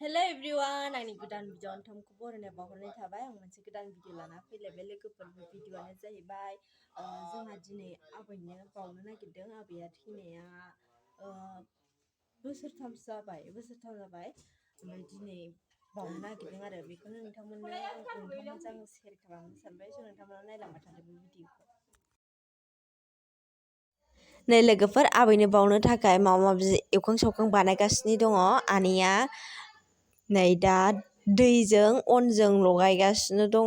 Hello everyone, आंनि गोदान video नोंथांमोनखौ बरायनाय बावहरनाय थाबाय। आं मोनसे गोदान भिडिअ लाना फैलायबाय। लोगोफोरनि भिडिअआनो जाहैबाय जोंहा दिनै आबैनो बावनो नागिरदों। आबैया थैनाया बोसोरथामसो जाबाय ओमफ्राय दिनै बावनो नागिरदों आरो बेखौनो नोंथांमोननो आं शेयार खालामनो सानबाय। स' नोंथांमोना नायलांबाय थादो बे भिडिअखौ। नै लोगोफोर, आबैनो बावनो थाखाय माबा माबि एवखां सावखां बानायगासिनो दङ आनैया। नै दा दैजों अनजों लगायगासिनो दङ।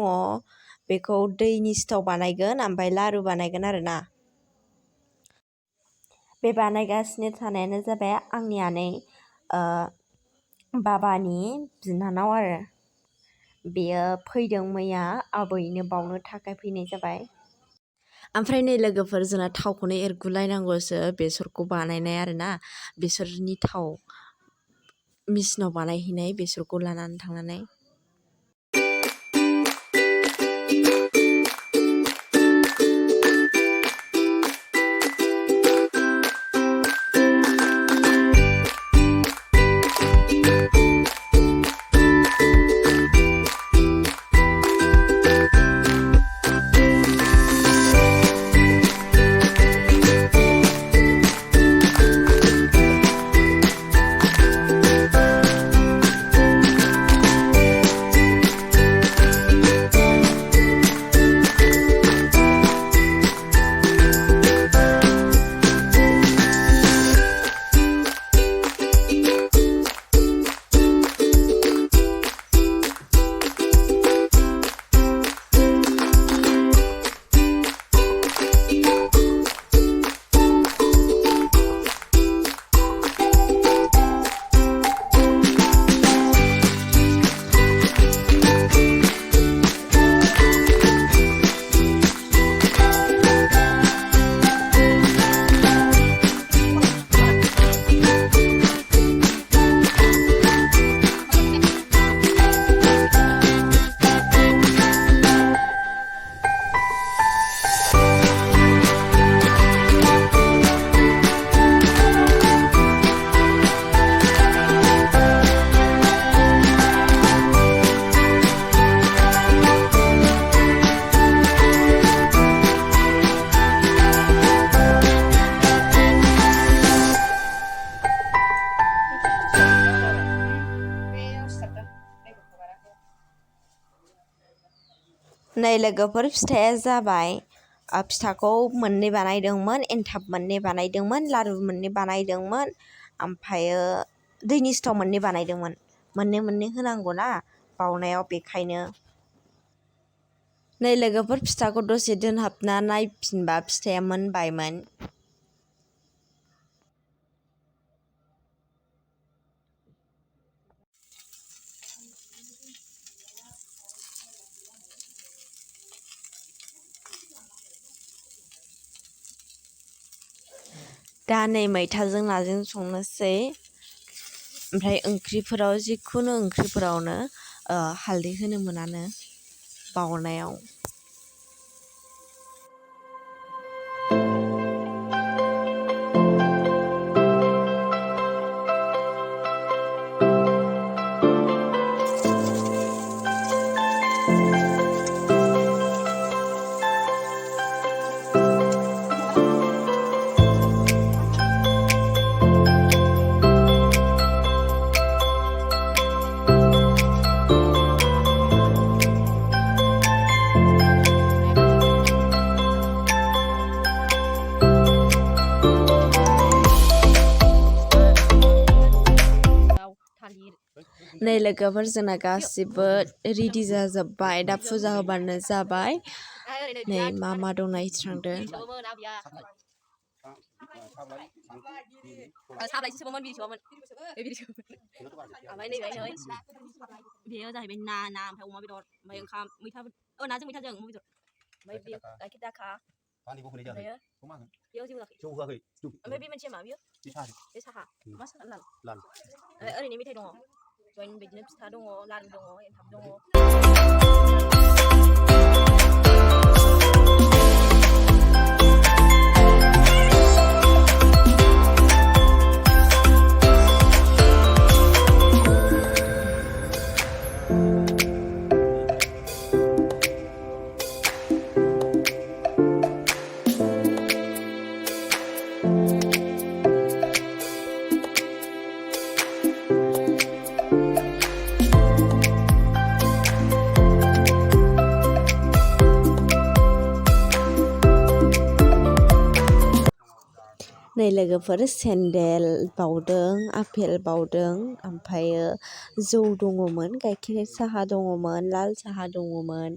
बेखौ दैनि सिथाव बानायगोन ओमफ्राय लारु बानायगोन आरोना। बे बानायगासिनो थानायानो जाबाय आंनि आनै बाबानि बिनानाव आरो। बेयो फैदों मैया आबैनो बावनो थाखाय फैनाय जाबाय। ओमफ्राय नै लोगोफोर, जोंना थावखौनो एरगुलायनांगौसो बेसरखौ बानायनाय आरोना। बेसरनि थाव मेचिनाव बानायहैनाय, बेसरखौ लानानै थांनानै। नै लोगोफोर, फिथाया जाबाय। फिथाखौ मोननै बानायदोंमोन, एन्थाब मोननै बानायदोंमोन, लारु मोननै बानायदोंमोन, ओमफ्रायो दैनि सिथाव मोननै बानायदोंमोन। मोननै होनांगौ ना बावनायाव, बेखायनो। नै लोगोफोर, फिथाखौ दसे दोनहाबना नायफिनबा फिथाया मोनबायमोन। दा नै मैथाजों नाजों संनोसै। ओमफ्राय ओंख्रिफोराव, जिखुनु ओंख्रिफोरावनो हालदै होनो मोनानो बावनायाव। नै लोगोफोर, जोंना गासिबो रेडि जाजोब्बाय। दा फुजा होबानो जाबाय। नै मा दं नायस्रांदो। बेयो जाहैबाय ना ओमफ्राय अमा बेदर, ओमफ्राय ओंखाम, नाजों मैथाजों अमा बेदर, ओमफ्राय बेयो गाइखेर दाखा। बेयाव जेबो होआखै। ओमफ्राय बे मोनसेया मा? बे साहा। मा साहा? लाल। ओरैनो मेथाइ दङ। जइन बिदिनो फिथा दङ, लारु दङ, एन्थाब दङ। नै लोगोफोर सेन्देल बावदों, आपेल बावदों, ओमफ्रायो जौ दङमोन, गाइखेर साहा दङमोन, लाल साहा दङमोन,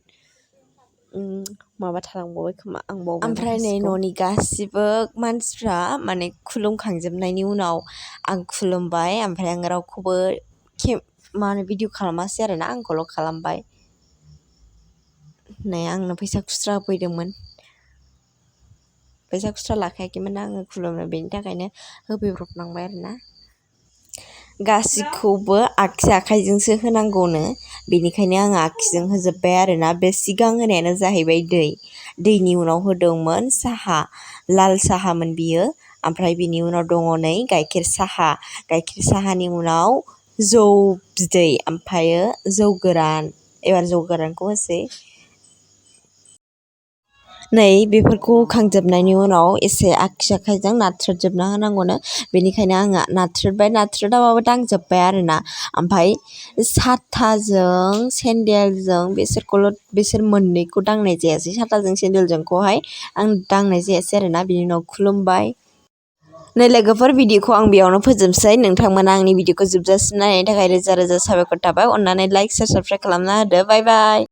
माबा थालांबावबाय खोमा आं बावबाय ओमफ्राय नै न'नि गासिबो मानसिफ्रा माने खुलुमखांजोबनायनि उनाव आं खुलुमबाय ओमफ्राय आं रावखौबो भिडिअ खालामासै आरोना आंखौल' खालामबाय। नै आंनो फैसा खुस्रा होफैदोंमोन। फैसा खुस्रा लाखायाखैमोन आङो खुलुमनो, बेनि थाखायनो होफैब्रबनांबाय आरोना। गासिखौबो आगसि आखाइजोंसो होनांगौनो, बेनिखायनो आङो आगसिजों होजोब्बाय आरोना। बे सिगां होनायानो जाहैबाय दैनि उनाव होदोंमोन साहा, लाल साहामोन बियो, ओमफ्राय बिनि उनाव दङ नै गाइखेर साहानि उनाव जौ बिदै, ओमफ्रायो जौ गोरान। एबार जौ गोरानखौ होसै। नै बेफोरखौ होखांजोबनायनि उनाव एसे आगसि आखाइजों नाथ्रोदजोबना होनांगौनो, बेनिखायनो आङो नाथ्रोदाबाबो दांजोब्बाय आरोना। ओमफ्राय साथाजों सेन्देलजों बिसोर मोननैखौ दांनाय जायासै, साथाजों सेन्देलजोंखौहाय आं दांनाय जायासै आरोना। बिनि उनाव खुलुमबाय। नै लोगोफोर भिडिअखौ आं बेयावनो फोजोबसै। नोंथांमोना आंनि भिडिअखौ जोबजासिम नायनायनि थाखाय रोजा रोजा साबायखर थाबाय। अननानै लाइक, शेयार, साबस्क्राइब खालामना होदो। बाय बाय।